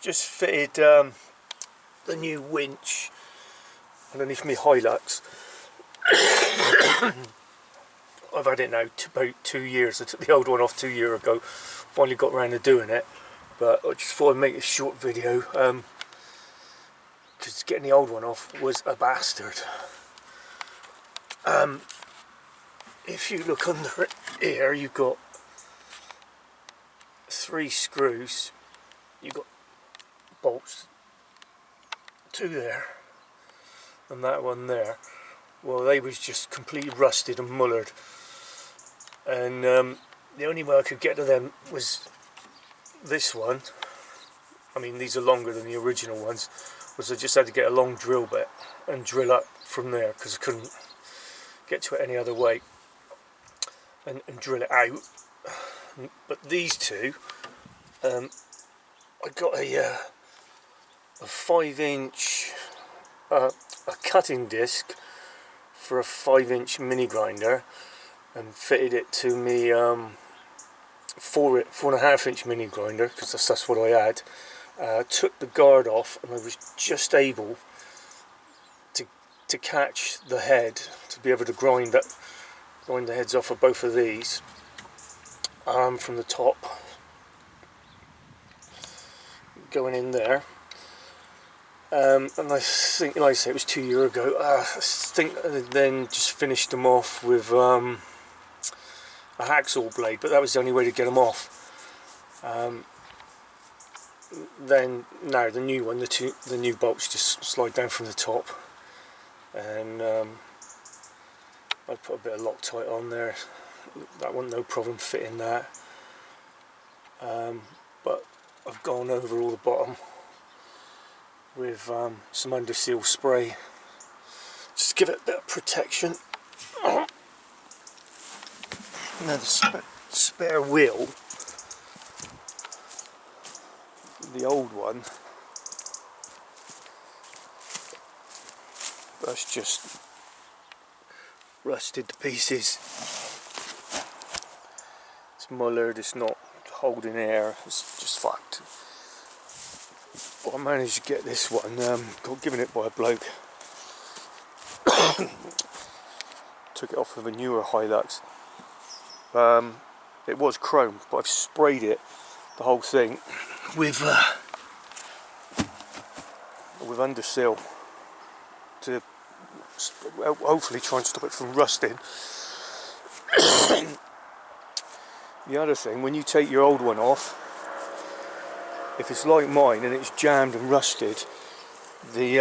just fitted the new winch underneath my Hilux. I've had it now about 2 years. I took the old one off 2 years ago. Finally got around to doing it, but I just thought I'd make a short video because getting the old one off was a bastard. If you look under it here, you've got 3 screws. You've got bolts, 2 there and that one there. Well, they was just completely rusted and mullered, and the only way I could get to them was this one. I mean, these are longer than the original ones. Was I just had to get a long drill bit and drill up from there because I couldn't get to it any other way, and drill it out. But these two, I got a 5-inch a cutting disc for a 5-inch mini grinder, and fitted it to me 4.5-inch mini grinder because that's what I had. Took the guard off, and I was just able to catch the head to be able to grind the heads off of both of these from the top, going in there. And I think, like I say, it was 2 years ago. I think I then just finished them off with a hacksaw blade, but that was the only way to get them off. Then now the new one, the new bolts just slide down from the top, and I put a bit of Loctite on there. That wasn't no problem fitting that. But I've gone over all the bottom with some underseal spray, just to give it a bit of protection. Now the spare wheel, the old one, that's just rusted to pieces. It's mullered, it's not holding air, it's just fucked. But I managed to get this one, got given it by a bloke. Took it off of a newer Hilux. It was chrome, but I've sprayed it, the whole thing, with underseal to hopefully try and stop it from rusting. The other thing, when you take your old one off, if it's like mine and it's jammed and rusted, the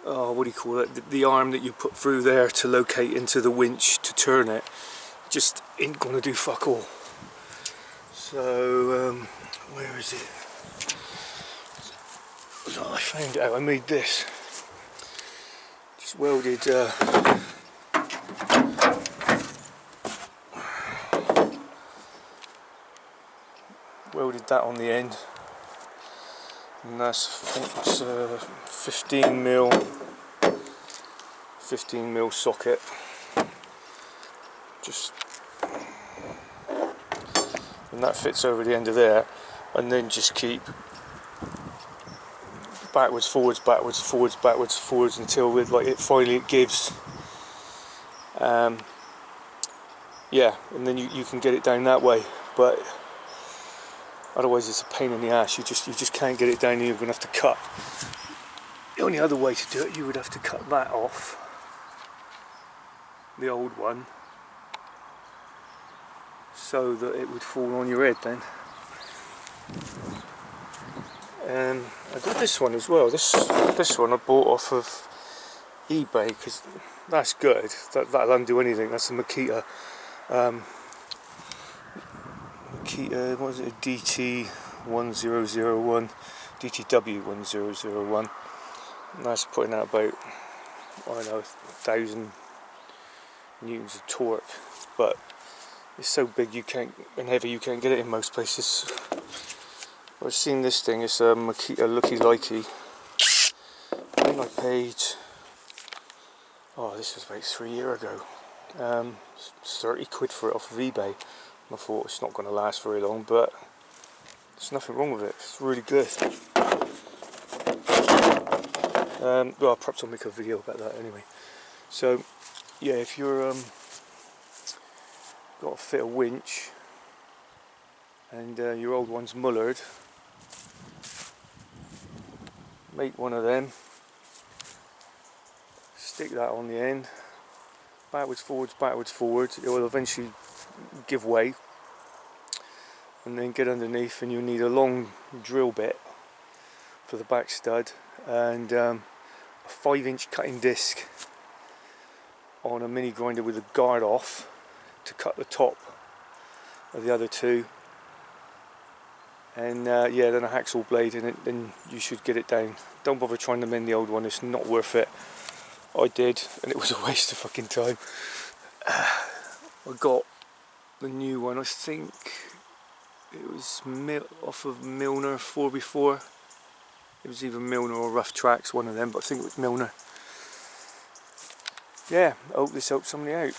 what do you call it? The arm that you put through there to locate into the winch to turn it, just ain't gonna do fuck all. So where is it? So I found out. I made this. Just welded. Welded that on the end, and that's, I think it's a 15 mil socket. Just, and that fits over the end of there, and then just keep backwards, forwards, backwards, forwards, backwards, forwards until it finally gives. Yeah, and then you can get it down that way, but otherwise it's a pain in the ass. You just can't get it down, and you're going to have to cut. The only other way to do it, you would have to cut that off, the old one, so that it would fall on your head then. And I got this one as well. This one I bought off of eBay because that's good. That'll undo anything. That's a Makita. What was it? DT1001, DTW1001. And that's putting out about, I don't know, 1,000 newtons of torque, but it's so big and heavy you can't get it in most places. I've seen this thing. It's a Makita Looky Likey. I think I paid, this was about 3 years ago, 30 quid for it off of eBay. I thought it's not going to last very long, but There's nothing wrong with it, it's really good. Well, perhaps I'll make a video about that anyway. So yeah, if you're got to fit a winch and your old one's mullered, make one of them, stick that on the end, backwards, forwards, it will eventually give way, and then get underneath, and you'll need a long drill bit for the back stud and a 5-inch cutting disc on a mini grinder with a guard off to cut the top of the other two, and yeah, then a hacksaw blade, and then you should get it down. Don't bother trying to mend the old one, it's not worth it. I did, and it was a waste of fucking time. I got the new one, I think it was off of Milner 4x4. It was either Milner or Rough Tracks, one of them, but I think it was Milner. Yeah, I hope this helps somebody out.